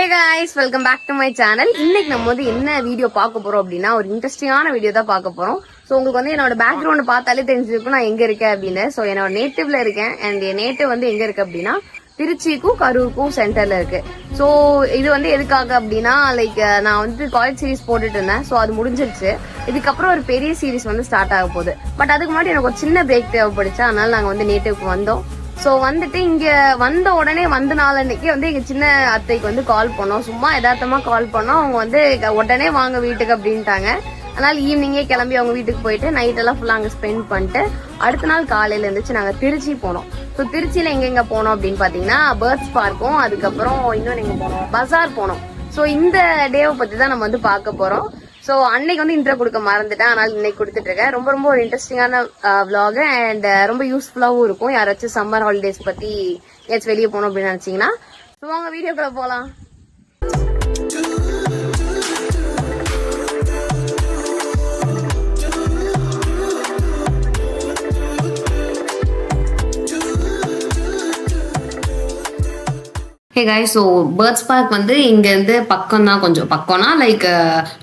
guys, welcome back to my channel. இன்னைக்கு நம்ம வந்து என்ன வீடியோ பார்க்க போறோம் அப்படின்னா ஒரு இன்ட்ரெஸ்டிங்கான வீடியோ தான் பார்க்க போறோம். ஸோ உங்களுக்கு வந்து என்னோட பேக்ரவுண்ட் பார்த்தாலே தெரிஞ்சிருக்கும் நான் எங்க இருக்கேன் அப்படின்னு. ஸோ என்னோட நேட்டிவ்ல இருக்கேன் அண்ட் என் நேட்டிவ் வந்து எங்க இருக்கு அப்படின்னா திருச்சிக்கும் கரூருக்கும் சென்டர்ல இருக்கு. ஸோ இது வந்து எதுக்காக அப்படின்னா லைக் நான் வந்து காலேஜ் சீரிஸ் போட்டுட்டு இருந்தேன். ஸோ அது முடிஞ்சிருச்சு. இதுக்கப்புறம் ஒரு பெரிய சீரிஸ் வந்து ஸ்டார்ட் ஆக போகுது. பட் அதுக்கு முன்னாடி எனக்கு ஒரு சின்ன பிரேக் தேவைப்படுச்சு. அதனால நாங்கள் வந்து நேட்டிவ்க்கு வந்தோம். ஸோ வந்துட்டு இங்க வந்த உடனே வந்த நாளன்னைக்கு வந்து எங்க சின்ன அத்தைக்கு வந்து கால் பண்ணோம். சும்மா யதார்த்தமா கால் பண்ணோம். அவங்க வந்து உடனே வாங்க வீட்டுக்கு அப்படின்ட்டாங்க. அதனால ஈவினிங்கே கிளம்பி அவங்க வீட்டுக்கு போயிட்டு நைட் எல்லாம் ஃபுல்லா அங்க ஸ்பெண்ட் பண்ணிட்டு அடுத்த நாள் காலையில இருந்துச்சு நாங்க திருச்சி போனோம். ஸோ திருச்சியில எங்க போனோம் அப்படின்னு பாத்தீங்கன்னா பேர்ட்ஸ் பார்க்கும், அதுக்கப்புறம் இன்னொன்று எங்க போனோம், பஜார் போனோம். ஸோ இந்த டேவை பத்தி தான் நம்ம வந்து பார்க்க போறோம். ஸோ அன்னைக்கு வந்து இன்ட்ரோ கொடுக்க மறந்துட்டேன், அதனால இன்னைக்கு கொடுத்துட்டு இருக்கேன். ரொம்ப ஒரு இன்ட்ரெஸ்டிங்கான விளாக் அண்ட் ரொம்ப யூஸ்ஃபுல்லாகவும் இருக்கும். யாராச்சும் சம்மர் ஹாலிடேஸ் பத்தி ஏதாச்சும் வெளியே போகணும் அப்படின்னு நினைச்சீங்கன்னா. ஸோ வாங்க வீடியோக்குள்ள போகலாம். Hey guys, so birds park வந்து இங்கேருந்து பக்கம் தான், கொஞ்சம் பக்கம்னா லைக்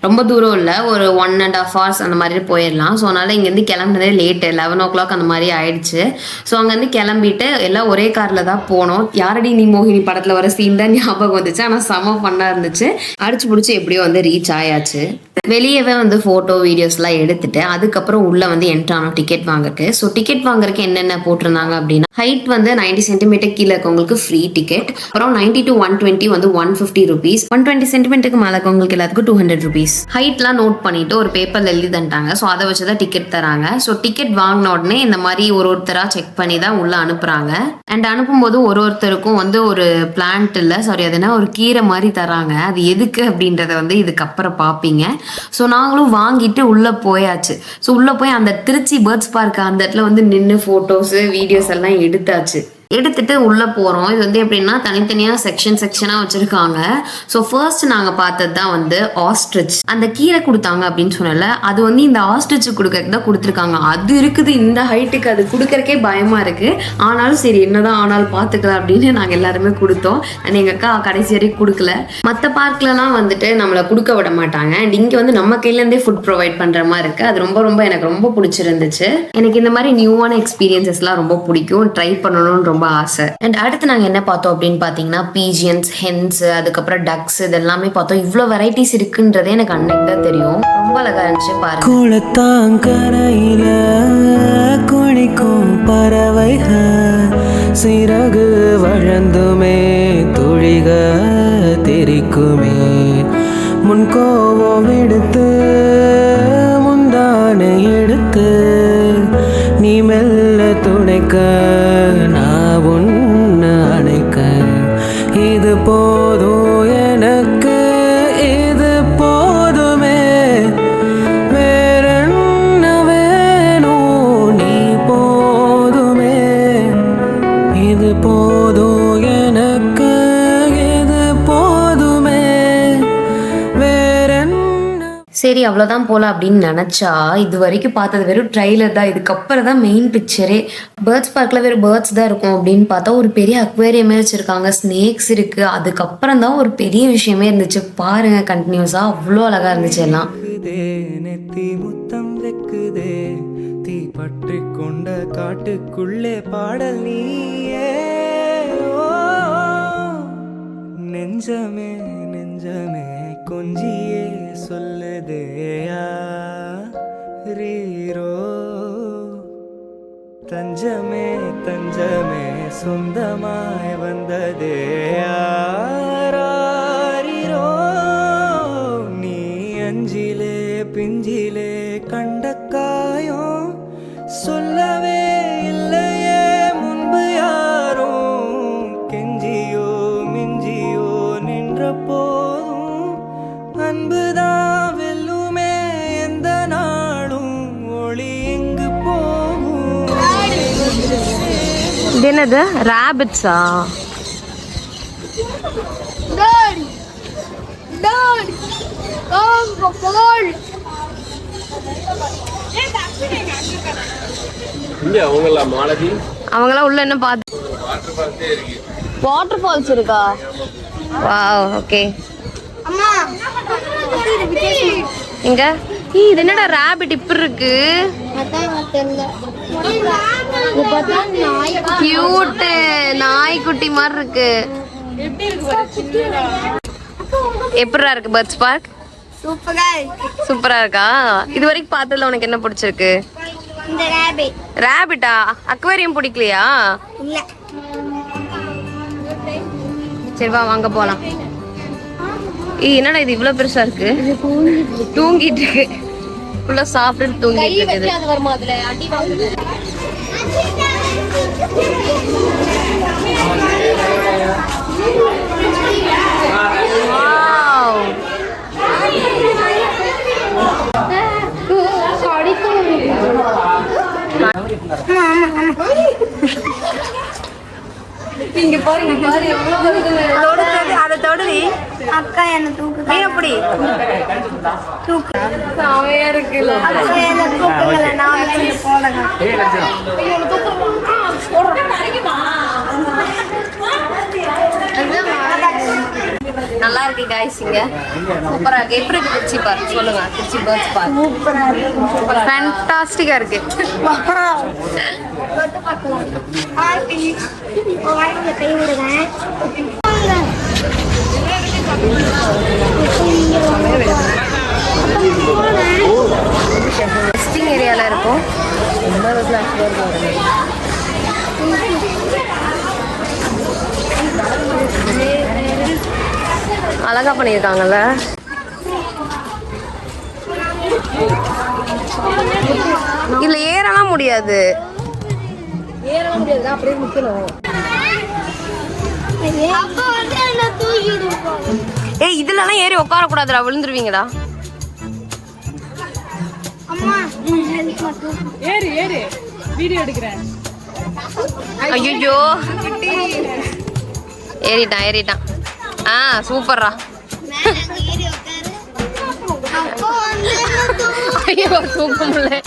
ரொம்ப தூரம் இல்லை, ஒரு 1.5 hours அந்த மாதிரி போயிடலாம். ஸோ அதனால் இங்கேருந்து கிளம்புனதே லேட்டு, 11 o'clock அந்த மாதிரி ஆயிடுச்சு. ஸோ அங்கேருந்து கிளம்பிட்டு எல்லாம் ஒரே காரில் தான் போனோம். யாரடி நீ மோகினி படத்தில் வர சீன் தான் ஞாபகம் வந்துச்சு. ஆனால் செம ஃபன்னாக இருந்துச்சு. அடிச்சு பிடிச்சி எப்படியோ வந்து ரீச் ஆயாச்சு. வெளியவே வந்து ஃபோட்டோ வீடியோஸ்லாம் எடுத்துட்டு அதுக்கப்புறம் உள்ளே வந்து என்ட்ரு ஆனோம் டிக்கெட் வாங்கறதுக்கு. ஸோ டிக்கெட் வாங்குறதுக்கு என்னென்ன போட்டிருந்தாங்க அப்படின்னா, ஹைட் வந்து 90 cm கீழே இருக்கவங்களுக்கு ஃப்ரீ டிக்கெட், அப்புறம் 90 to 120 வந்து 150 rupees, 120 cm மேலே இருக்கவங்களுக்கு எல்லாத்துக்கும் 200 rupees. ஹைட்லாம் நோட் பண்ணிட்டு ஒரு பேப்பர்ல எழுதி தந்துட்டாங்க. ஸோ அதை வச்சுதான் டிக்கெட் தராங்க. ஸோ டிக்கெட் வாங்கின உடனே இந்த மாதிரி ஒருத்தரா செக் பண்ணி தான் உள்ள அனுப்புறாங்க. அண்ட் அனுப்பும்போது ஒருத்தருக்கும் வந்து ஒரு பிளான்ட் இல்லை, சாரி அது என்ன ஒரு கீரை மாதிரி தராங்க. அது எதுக்கு அப்படின்றத வந்து இதுக்கப்புறம் பார்ப்பீங்க. ஸோ நாங்களும் வாங்கிட்டு உள்ளே போயாச்சு. ஸோ உள்ளே போய் அந்த திருச்சி பேர்ட்ஸ் பார்க் அந்த இடத்துல வந்து நின்று ஃபோட்டோஸு வீடியோஸ் எல்லாம் எடுத்தாச்சு. எடுத்துட்டு உள்ளே போகிறோம். இது வந்து எப்படின்னா தனித்தனியாக செக்ஷனாக வச்சுருக்காங்க. ஸோ ஃபர்ஸ்ட் நாங்கள் பார்த்தது தான் வந்து ஆஸ்ட்ரிச். அந்த கீரை கொடுத்தாங்க அப்படின்னு சொன்னல, அது வந்து இந்த ஆஸ்ட்ரிச்சு கொடுக்கறதுக்கு தான் கொடுத்துருக்காங்க. அது இருக்குது இந்த ஹைட்டுக்கு, அது கொடுக்கறக்கே பயமாக இருக்குது. ஆனாலும் சரி என்னதான் ஆனாலும் பார்த்துக்கலாம் அப்படின்னு நாங்கள் எல்லாருமே கொடுத்தோம். அண்ட் எங்கள் அக்கா கடைசி வரைக்கும் கொடுக்கல. மற்ற பார்க்லலாம் வந்துட்டு நம்மளை கொடுக்க விட மாட்டாங்க. அண்ட் இங்கே வந்து நம்ம கையிலேருந்தே ஃபுட் ப்ரொவைட் பண்ணுற மாதிரி இருக்குது. அது ரொம்ப எனக்கு ரொம்ப பிடிச்சிருந்துச்சு. எனக்கு இந்த மாதிரி நியூவான எக்ஸ்பீரியன்சஸ்லாம் ரொம்ப பிடிக்கும், ட்ரை பண்ணணும்னு ரொம்ப ஆசை. அண்ட் அடுத்து நாங்க என்ன பார்த்தோம் அப்படின்னு பாத்தீங்கன்னா பீஜியன்ஸ், ஹென்ஸ், அதுக்கப்புறம் டக்ஸ், இது எல்லாமே பார்த்தோம். இவ்வளவு வெரைட்டிஸ் இருக்குன்றதே எனக்கு அன்னைக்கு தான் தெரியும். ரொம்ப அழகா இருந்துச்சு பாருங்க. குளத்தாங்கரையில குளிக்கும் பறவைகள் சிறகு வழந்துமே துளிக தெரிக்குமே, முன்கோவம் எடுத்து முந்தானை எடுத்து நீ மெல்ல துணைக்க நான் உன்னை அணைக்க, இது போதும் எனக்கு, இது போதுமே, வேறென்ன வேணும் நீ போதுமே, இது போதும் எனக்கு, இது போதுமே, வேறென்ன. சரி அவ்வளோதான் போல அப்படின்னு நினச்சா இது வரைக்கும் பார்த்தது வெறும் ட்ரைலர் தான். இதுக்கப்புறம் தான் மெயின் பிக்சரே. பேர்ட்ஸ் பார்க்கில் வெறும் பேர்ட்ஸ் தான் இருக்கும் அப்படின்னு பார்த்தா ஒரு பெரிய அக்வேரியமே வச்சுருக்காங்க, ஸ்னேக்ஸ் இருக்குது. அதுக்கப்புறம் தான் ஒரு பெரிய விஷயமே இருந்துச்சு. பாருங்க கண்டினியூஸாக அவ்வளோ அழகாக இருந்துச்சு எல்லாம். நெத்தி முத்தம் வைக்குதே தீ பற்றி கொண்ட காட்டுக்குள்ளே பாடல் நீயே, நெஞ்சமே நெஞ்சமே கொஞ்சியே சொல்லுதேயா ரீரோ, தஞ்சமே தஞ்சமே சொந்தமாய் வந்ததேயா ராரீரோ, நீ அஞ்சிலே பிஞ்சிலே கண்ட காயம் சொல்லவே இல்லையே முன்பு யாரும், கெஞ்சியோ மிஞ்சியோ நின்ற போதும் அன்புதான் வெல்லுமே எந்த நாளும், ஒளி எங்கு போகும். இது என்னது, ராபிட்ஸா? அவங்களாம் உள்ள என்ன பார்த்து வாட்டர் ஃபால்ஸ் இருக்கா? Wow okay. அம்மா இது வித்தியாசமா எங்க இது என்னடா ராபிட் இப்படி இருக்கு? அதான் தெரியல. இது பார்த்தா நாய் கியூட் நாய்க்குட்டி மாதிரி இருக்கு. எப்படிடா இருக்கு பர்ட்ஸ் பார்க்? சூப்பரா இருக்கு. சூப்பரா இருக்கா? இது வரைக்கும் பார்த்ததுல உனக்கு என்ன பிடிச்சிருக்கு? இந்த ராபிட் ராபிட்டா? அக்வேரியம் பிடிக்கலையா? இல்ல. சரி வா வாங்க போலாம். என்னடா இது இவ்வளவு பெருசா இருக்கு? தூங்கிட்டு இருக்கு. ஃபுல்லா சாப்பிட்டு தூங்கிட்டு இருக்குது. இங்க பாருங்க பாரு எவ்வளவு அதை தொடுதி. அக்கா என்ன தூக்கு. நீ எப்படி தூக்கு. செமையா இருக்குல்ல? அக்கா என்ன தூக்குங்கள நான் வந்து போறேன். நல்லா இருக்கு गाइस. இங்க சூப்பரா இருக்கு. எப்படி இருக்கு திருச்சி பார்க் சொல்லுங்க. திருச்சி பர்ட்ஸ் பார்க் சூப்பரா இருக்கு. ஃபேண்டாஸ்டிக்கா இருக்கு. தொட்டு பார்க்கலாம். ஆர்பி வாயில கை விடுறேன். ரெஸ்டிங் ஏரியால இருக்கும். அழகா பண்ணியிருக்காங்கல்ல. இதுல ஏறலாம் முடியாது. அப்படியே முக்கணும். அப்பா வந்து என்ன தூக்கிட்டு போகும். ஏய் இதுலலாம் ஏறி உட்கார கூடாதுடா, விழுந்துருவீங்கடா. அம்மா ஹெல்ப் மட்டும். ஏறு ஏறு வீடியோ எடுக்கிறேன். ஐயோ ஏறிட்டான் ஏறிட்டான். சூப்பர்ரா. மேல அங்க ஏறி உட்காரு. அப்பா வந்து என்ன தூக்கு. ஐயோ தூக்க முடியல.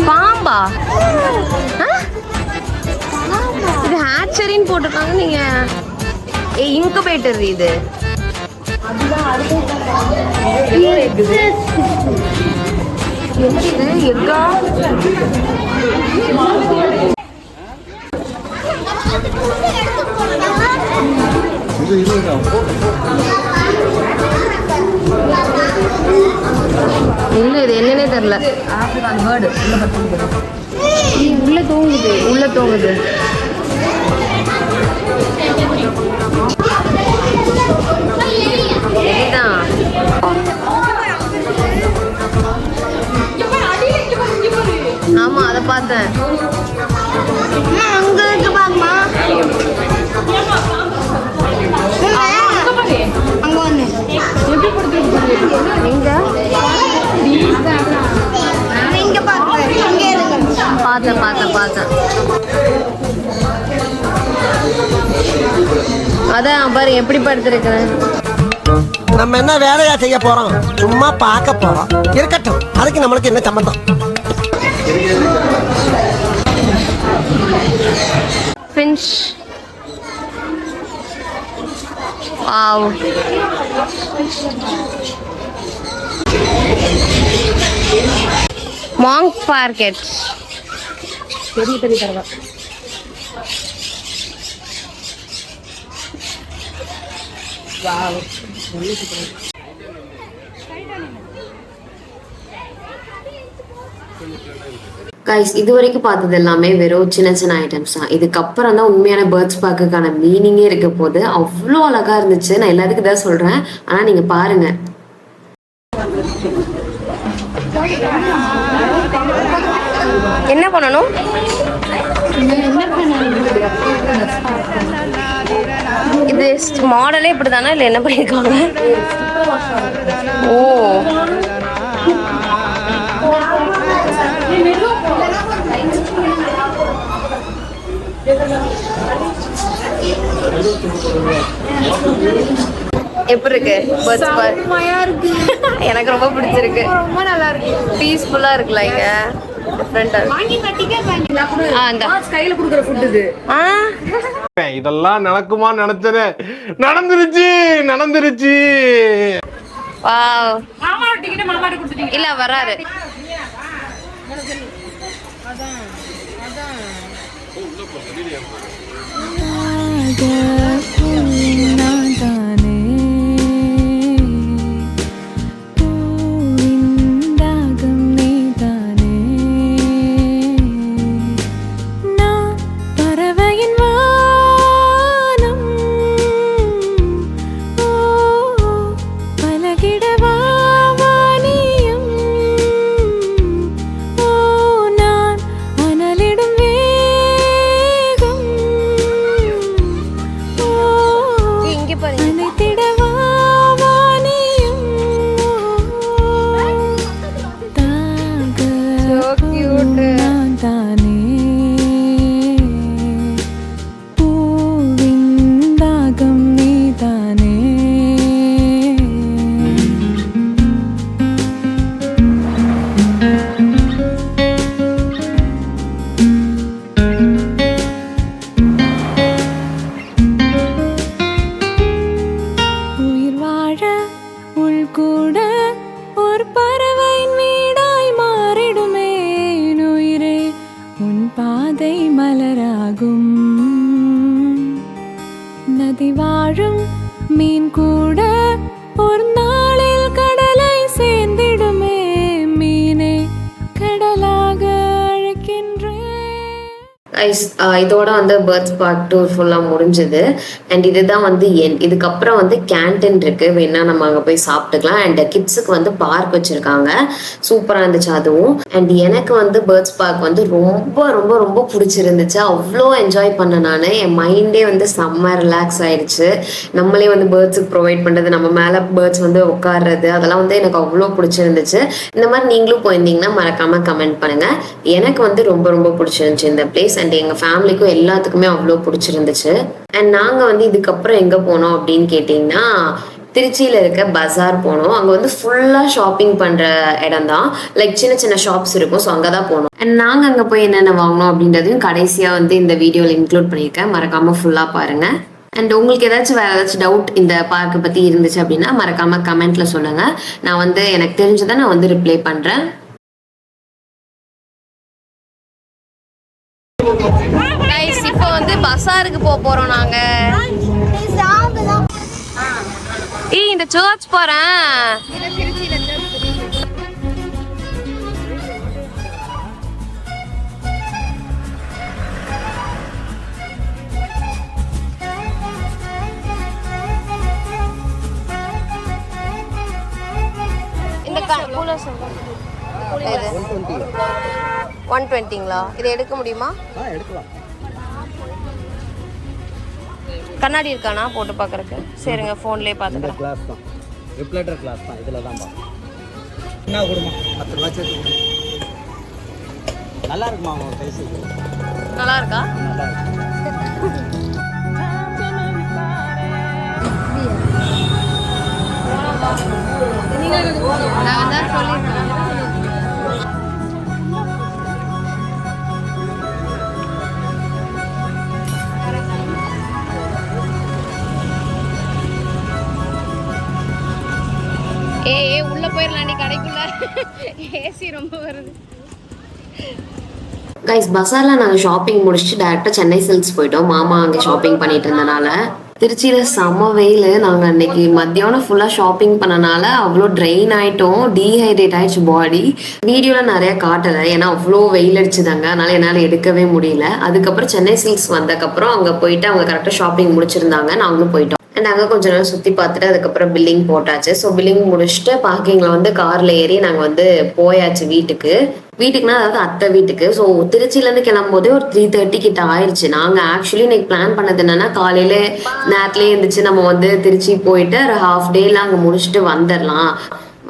பாம்பா? இது ஹேச்சரின்னு போட்டிருக்காங்க. நீங்க இன்குபேட்டர் இது. இது எக்கா? இல்ல இது என்னன்னே தெரியல. உள்ள தூங்குது உள்ள தூங்குது. இதுதான். ஆமா அதை பார்த்தேன். அங்க இருக்கு பாருமா. அங்க ஒண்ணு. எங்க? இங்க பாருங்க. இங்க இருக்கு. பார்த்தேன் பார்த்தேன் பார்த்தேன். அதான் பாரு எப்படி படுத்திருக்கிறேன். நம்ம என்ன வேலையா செய்ய போறோம்? சும்மா பார்க்க போறோம். இருக்கட்டும், அதுக்கு நம்மளுக்கு என்ன சம்பந்தம்? ஃபின்ச். வாவ். Monk market. பெரிய பெரிய தரவா. வாவ். கைஸ் இது வரைக்கும் பார்த்தது எல்லாமே வெறும் சின்ன சின்ன ஐட்டம்ஸ் தான். இதுக்கப்புறம் தான் உண்மையான பேர்ட்ஸ் பார்க்குக்கான மீனிங்கே இருக்க போது. அவ்வளோ அழகா இருந்துச்சு. நான் எல்லாத்துக்கும் தான் சொல்றேன், ஆனா நீங்க பாருங்க. என்ன பண்ணணும்? இது மாடலே இப்படி தானே இல்லை என்ன பண்ணியிருக்காங்க? ஓ எப்படி இருக்கு? செம்மையா இருக்கு. எனக்கு ரொம்ப பிடிச்சிருக்கு. ரொம்ப நல்லா இருக்கு. பீஸ்ஃபுல்லா இருக்குல்ல இங்க. டிஃபரெண்டா வாங்கி கட்டிக்க அந்த கையில குடுக்குற ஃபுட் இது. இதெல்லாம் நடக்குமா நினைச்சேன், நடந்துருச்சு நடந்துருச்சு. வாவ். மாமா டிக்கெட் மாமாட்ட கொடுத்துட்டீங்க. இல்ல வராரு. நதி வாழும் மீன் கூட ஒரு நாளில் கடலை சேர்ந்திடுமே, மீனே கடலாக அழைக்கின்றேன். இதோட வந்து பேர்ட்ஸ் பார்க் டூர் ஃபுல்லாக முடிஞ்சுது. அண்ட் இதுதான் வந்து இதுக்கப்புறம் வந்து கேன்டீன் இருக்கு, வேணா நம்ம அங்கே போய் சாப்பிட்டுக்கலாம். அண்ட் கிட்ஸுக்கு வந்து பார்க் வச்சிருக்காங்க, சூப்பராக இருந்துச்சு அதுவும். அண்ட் எனக்கு வந்து பேர்ட்ஸ் பார்க் வந்து ரொம்ப ரொம்ப ரொம்ப பிடிச்சிருந்துச்சு, அவ்வளோ என்ஜாய் பண்ணேன் நான். என் மைண்டே வந்து செம்ம ரிலாக்ஸ் ஆயிடுச்சு. நம்மளே வந்து பேர்ட்ஸுக்கு ப்ரொவைட் பண்ணுறது, நம்ம மேலே பேர்ட்ஸ் வந்து உட்காடுறது, அதெல்லாம் வந்து எனக்கு அவ்வளோ பிடிச்சிருந்துச்சு. இந்த மாதிரி நீங்களும் போயிருந்தீங்கன்னா மறக்காம கமெண்ட் பண்ணுங்க. எனக்கு வந்து ரொம்ப ரொம்ப பிடிச்சிருந்துச்சு இந்த பிளேஸ். அண்ட் எங்கள் ஃபேமிலிக்கும் எல்லாத்துக்குமே அவ்வளோ பிடிச்சிருந்துச்சு. அண்ட் நாங்கள் வந்து இதுக்கப்புறம் எங்கே போனோம் அப்படின்னு கேட்டிங்கன்னா, திருச்சியில் இருக்க பஜார் போனோம். அங்கே வந்து ஃபுல்லாக ஷாப்பிங் பண்ணுற இடம் தான், லைக் சின்ன சின்ன ஷாப்ஸ் இருக்கும். ஸோ அங்கே தான் போனோம். அண்ட் நாங்கள் அங்கே போய் என்னென்ன வாங்கினோம் அப்படின்றதையும் கடைசியாக வந்து இந்த வீடியோவில் இன்க்ளூட் பண்ணியிருக்கேன், மறக்காமல் ஃபுல்லாக பாருங்கள். அண்ட் உங்களுக்கு ஏதாச்சும் வேறு ஏதாச்சும் டவுட் இந்த பார்க்கை பற்றி இருந்துச்சு அப்படின்னா மறக்காமல் கமெண்ட்டில் சொல்லுங்கள். நான் வந்து எனக்கு தெரிஞ்சதை நான் வந்து ரிப்ளை பண்ணுறேன். இப்போ வந்து பசாருக்கு போறோம் நாங்க. இந்த சர்ச் போறேன். இந்த 120ங்களா? இதை எடுக்க முடியுமா? எடுக்கலாம். கண்ணாடி இருக்கானா போட்டு பார்க்கறதுக்கு? சரிங்க, ஃபோன்லேயே பார்த்துக்கிறேன். கிளாஸ் தான், ரிப்ளைட்டர் கிளாஸ் தான், இதில் தான் பார்ப்போம். என்ன கொடுமா 10 ரூபா சேர்த்து கொடு. நல்லா இருக்குமா உங்கள் சைஸ்? நல்லா இருக்கா? நல்லா இருக்கு. நான் தான் சொல்லியிருக்கேன். உள்ள போயிடலாம், நீ கடைக்குள்ள ஏசி ரொம்ப வருது. கைஸ், பஸாரில் நாங்கள் ஷாப்பிங் முடிச்சுட்டு டேரெக்டாக சென்னை சில்க்ஸ் போயிட்டோம். மாமா அங்கே ஷாப்பிங் பண்ணிட்டு இருந்தனால. திருச்சியில் செம்ம வெயில். நாங்கள் அன்னைக்கு மத்தியானம் ஃபுல்லாக ஷாப்பிங் பண்ணனால அவ்வளோ ட்ரெயின் ஆகிட்டோம், டீஹைட்ரேட் ஆகிடுச்சு பாடி. வீடியோவில் நிறையா காட்டலை, ஏன்னா அவ்வளோ வெயில் அடிச்சுதாங்க, அதனால் என்னால் எடுக்கவே முடியல. அதுக்கப்புறம் சென்னை சில்க்ஸ் வந்ததுக்கப்புறம் அங்கே போயிட்டு அவங்க கரெக்டாக ஷாப்பிங் முடிச்சிருந்தாங்க, நாங்களும் போயிட்டோம். அண்ட் அங்கே கொஞ்ச நேரம் சுற்றி பார்த்துட்டு அதுக்கப்புறம் பில்லிங் போட்டாச்சு. ஸோ பில்லிங் முடிச்சுட்டு பார்க்கிங்கில் வந்து காரில் ஏறி நாங்கள் வந்து போயாச்சு வீட்டுக்குன்னா அதாவது அத்தை வீட்டுக்கு. ஸோ திருச்சியிலேருந்து கிளம்பும்போதே ஒரு 3:30 கிட்ட ஆயிடுச்சு. நாங்கள் ஆக்சுவலி இன்னைக்கு பிளான் பண்ணது என்னன்னா, காலையில் நேரத்துலேயே இருந்துச்சு நம்ம வந்து திருச்சி போயிட்டு ஒரு ஹாஃப் டேல அங்கே முடிச்சுட்டு வந்துடலாம்.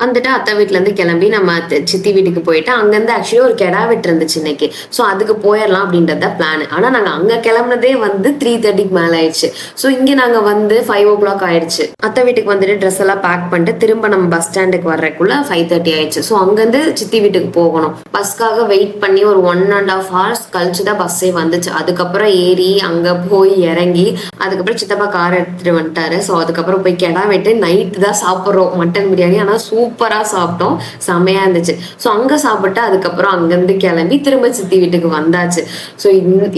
வந்துட்டு அத்தை வீட்டிலேருந்து கிளம்பி நம்ம சித்தி வீட்டுக்கு போயிட்டு அங்கேருந்து ஆக்சுவலி ஒரு கெடா வெட்டு இருந்துச்சு இன்னைக்கு. ஸோ அதுக்கு போயிடலாம் அப்படின்றத பிளான். ஆனால் நாங்கள் அங்கே கிளம்புனதே வந்து 3:30க்கு மேலே ஆயிடுச்சு. ஸோ இங்கே நாங்கள் வந்து 5 o'clock ஆயிடுச்சு. அத்தை வீட்டுக்கு வந்துட்டு ட்ரெஸ் எல்லாம் பேக் பண்ணிட்டு திரும்ப நம்ம பஸ் ஸ்டாண்டுக்கு வர்றதுக்குள்ள 5:30 ஆயிடுச்சு. ஸோ அங்கேருந்து சித்தி வீட்டுக்கு போகணும். பஸ்க்காக வெயிட் பண்ணி ஒரு 1.5 hours கழிச்சு தான் பஸ்ஸே வந்துச்சு. அதுக்கப்புறம் ஏறி அங்கே போய் இறங்கி அதுக்கப்புறம் சித்தப்பா கார் எடுத்துட்டு வந்துட்டாரு. ஸோ அதுக்கப்புறம் போய் கெடா வெட்டு நைட்டு தான் சாப்பிட்றோம் மட்டன் பிரியாணி. ஆனால் சூப்பரா சாப்பிட்டோம், செமையா இருந்துச்சு. ஸோ அங்க சாப்பிட்டு அதுக்கப்புறம் அங்கிருந்து கிளம்பி திரும்ப சித்தி வீட்டுக்கு வந்தாச்சு. ஸோ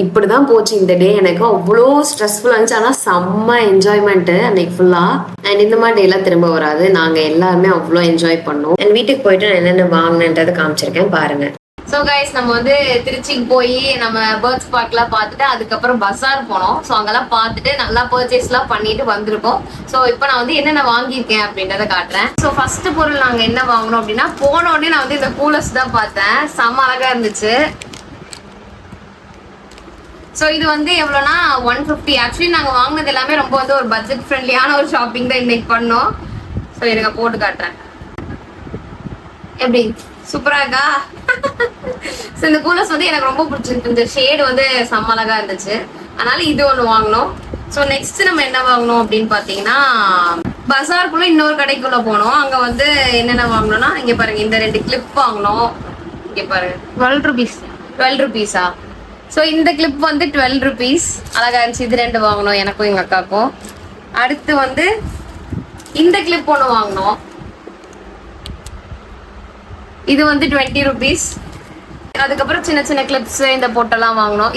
இப்படிதான் போச்சு இந்த டே. எனக்கு அவ்வளோ ஸ்ட்ரெஸ்ஃபுல்லா இருந்துச்சு, ஆனா செம்ம என்ஜாய்மெண்ட் அன்னைக்கு ஃபுல்லா. அண்ட் இந்த மாதிரி டே எல்லாம் திரும்ப வராது. நாங்க எல்லாருமே அவ்வளோ என்ஜாய் பண்ணோம். அண்ட் வீட்டுக்கு போயிட்டு நான் என்னென்ன வாங்கினேன்றதை காமிச்சிருக்கேன் பாருங்க. ஸோ கைஸ், நம்ம வந்து திருச்சிக்கு போய் நம்ம பேர்ட்ஸ் பார்க்லாம் பார்த்துட்டு அதுக்கப்புறம் பஸார் போனோம். ஸோ அங்கெல்லாம் பார்த்துட்டு நல்லா பர்ச்சேஸ்லாம் பண்ணிட்டு வந்திருக்கோம். ஸோ இப்போ நான் வந்து என்னென்ன வாங்கியிருக்கேன் அப்படின்றத காட்டுறேன். ஸோ ஃபர்ஸ்ட் பொருள் நாங்கள் என்ன வாங்கினோம் அப்படின்னா, போன உடனே நான் வந்து இந்த கூலர்ஸ் தான் பார்த்தேன். செம்ம அழகா இருந்துச்சு. ஸோ இது வந்து எவ்வளோனா 150. ஆக்சுவலி நாங்கள் வாங்கினது எல்லாமே ரொம்ப வந்து ஒரு பட்ஜெட் ஃப்ரெண்ட்லியான ஒரு ஷாப்பிங் தான் இன்னைக்கு பண்ணோம். ஸோ எனக்கு போட்டு காட்டுறேன். எப்படி சூப்பரா இருக்கா? ஸோ இந்த கூலர்ஸ் வந்து எனக்கு ரொம்ப பிடிச்சிருக்கு. இந்த ஷேடு வந்து செம்ம அழகா இருந்துச்சு. அதனால இது ஒன்று வாங்கினோம். ஸோ நெக்ஸ்ட் நம்ம என்ன வாங்கினோம் அப்படின்னு பார்த்தீங்கன்னா, பஸாருக்குள்ள இன்னொரு கடைக்குள்ள போனோம். அங்கே வந்து என்னென்ன வாங்கினோம்னா, இங்கே பாருங்க, இந்த 2 கிளிப் வாங்கினோம். இங்கே பாருங்க, 12 rupees. 12 rupees-ஆ? ஸோ இந்த கிளிப் வந்து 12 rupees. அழகா இருந்துச்சு. இது 2 வாங்கினோம், எனக்கும் எங்கள் அக்காவுக்கும். அடுத்து வந்து இந்த கிளிப் ஒன்று வாங்கினோம். இது வந்து 20 rupees. அதுக்கப்புறம் சின்ன சின்ன கிளிப்ஸ் இந்த பொட்டெல்லாம் வாங்கினோம்.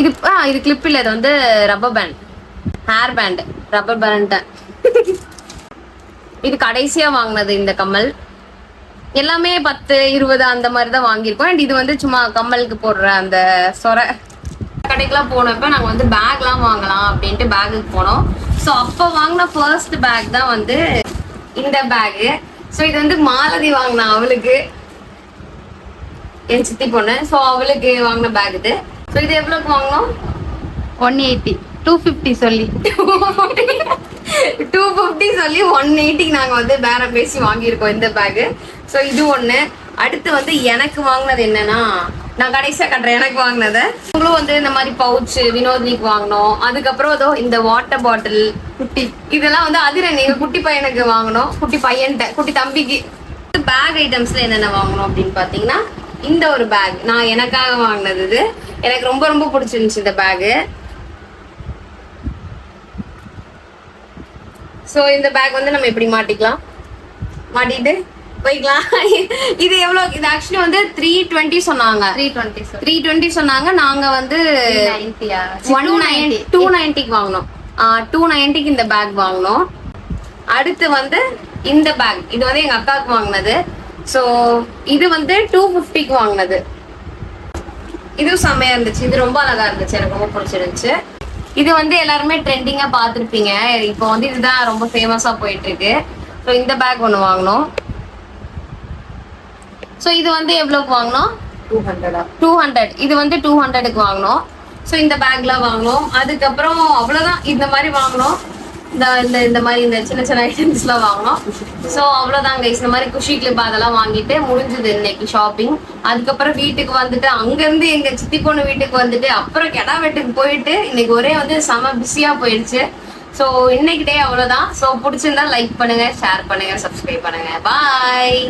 இது கிளிப் இல்லை, இது வந்து rubber band, hair band, rubber band. இது கடைசியா வாங்கினது இந்த கம்மல். எல்லாமே 10, 20 அந்த மாதிரி தான் வாங்கியிருக்கோம். அண்ட் இது வந்து சும்மா கம்மலுக்கு போடுற அந்த சொரை. கடைக்கெல்லாம் போனப்ப நாங்கள் வந்து பேக்லாம் வாங்கலாம் அப்படின்ட்டு பேகுக்கு போனோம். ஸோ அப்போ வாங்கின ஃபர்ஸ்ட் பேக் தான் வந்து இந்த பேகு. ஸோ இது வந்து மாலதி வாங்கினா அவளுக்கு, என் சித்தி பொண்ணு. ஸோ அவளுக்கு வாங்கின பேக் இது. ஸோ இது எவ்வளோக்கு வாங்கினோம்? 180, 250 சொல்லி 250 சொல்லி 180க்கு நாங்கள் வந்து பேரம் பேசி வாங்கியிருக்கோம் இந்த பேகு. ஸோ இது ஒன்று. அடுத்து வந்து எனக்கு வாங்கினது என்னன்னா, நான் கடைசியாக கட்டுறேன் எனக்கு வாங்கினதை. உங்களும் வந்து இந்த மாதிரி பவுச்சு வினோதினிக்கு வாங்கினோம். அதுக்கப்புறம் ஏதோ இந்த வாட்டர் பாட்டில் குட்டி, இதெல்லாம் வந்து அதிரன் எங்கள் குட்டி பையனுக்கு வாங்கினோம். குட்டி பையன்கிட்ட, குட்டி தம்பிக்கு. பேக் ஐட்டம்ஸ்ல என்னென்ன வாங்கணும் அப்படின்னு பார்த்தீங்கன்னா, இந்த ஒரு பேக் நான் எனக்காக வாங்கினது. இது எனக்கு ரொம்ப ரொம்ப பிடிச்சிருந்துச்சு இந்த பேகு. ஸோ இந்த பேக் வந்து நம்ம எப்படி மாட்டிக்கலாம், மாட்டிட்டு போய்க்கலாம். இது எவ்வளோ? இது ஆக்சுவலி வந்து 320 சொன்னாங்க. 320 சொன்னாங்க. நாங்க வந்து 290க்கு வாங்கினோம். 290க்கு இந்த பேக் வாங்கினோம். அடுத்து வந்து இந்த பேக், இது வந்து எங்க அக்காவுக்கு வாங்கினது. ஸோ இது வந்து 250க்கு வாங்கினது. இதுவும் செம்மையா இருந்துச்சு. இது ரொம்ப அழகா இருந்துச்சு, எனக்கு ரொம்ப பிடிச்சிருந்துச்சு. இது வந்து எல்லாருமே ட்ரெண்டிங்கா பார்த்துருப்பீங்க. இப்போ வந்து இதுதான் ரொம்ப ஃபேமஸா போயிட்டு இருக்கு. ஸோ இந்த பேக் ஒன்று வாங்கினோம். ஸோ இது வந்து எவ்வளோக்கு வாங்கினோம்? 200. இது வந்து 200க்கு வாங்கினோம். ஸோ இந்த பேக்லாம் வாங்கினோம். அதுக்கப்புறம் அவ்வளோதான், இந்த மாதிரி வாங்கினோம். இந்த மாதிரி இந்த சின்ன சின்ன ஐட்டம்ஸ்லாம் வாங்கினோம். ஸோ அவ்வளோதான் கைஸ். இந்த மாதிரி குஷி கிளிப் அதெல்லாம் வாங்கிட்டு முடிஞ்சது இன்னைக்கு ஷாப்பிங். அதுக்கப்புறம் வீட்டுக்கு வந்துட்டு அங்கேருந்து எங்கள் சித்தி பொண்ணு வீட்டுக்கு வந்துட்டு அப்புறம் கெடா வெட்டுக்கு போயிட்டு இன்னைக்கு ஒரே வந்து செம பிஸியாக போயிடுச்சு. ஸோ இன்னைக்கு டே அவ்வளோதான். ஸோ பிடிச்சிருந்தா லைக் பண்ணுங்க, ஷேர் பண்ணுங்க, சப்ஸ்கிரைப் பண்ணுங்க. பாய்.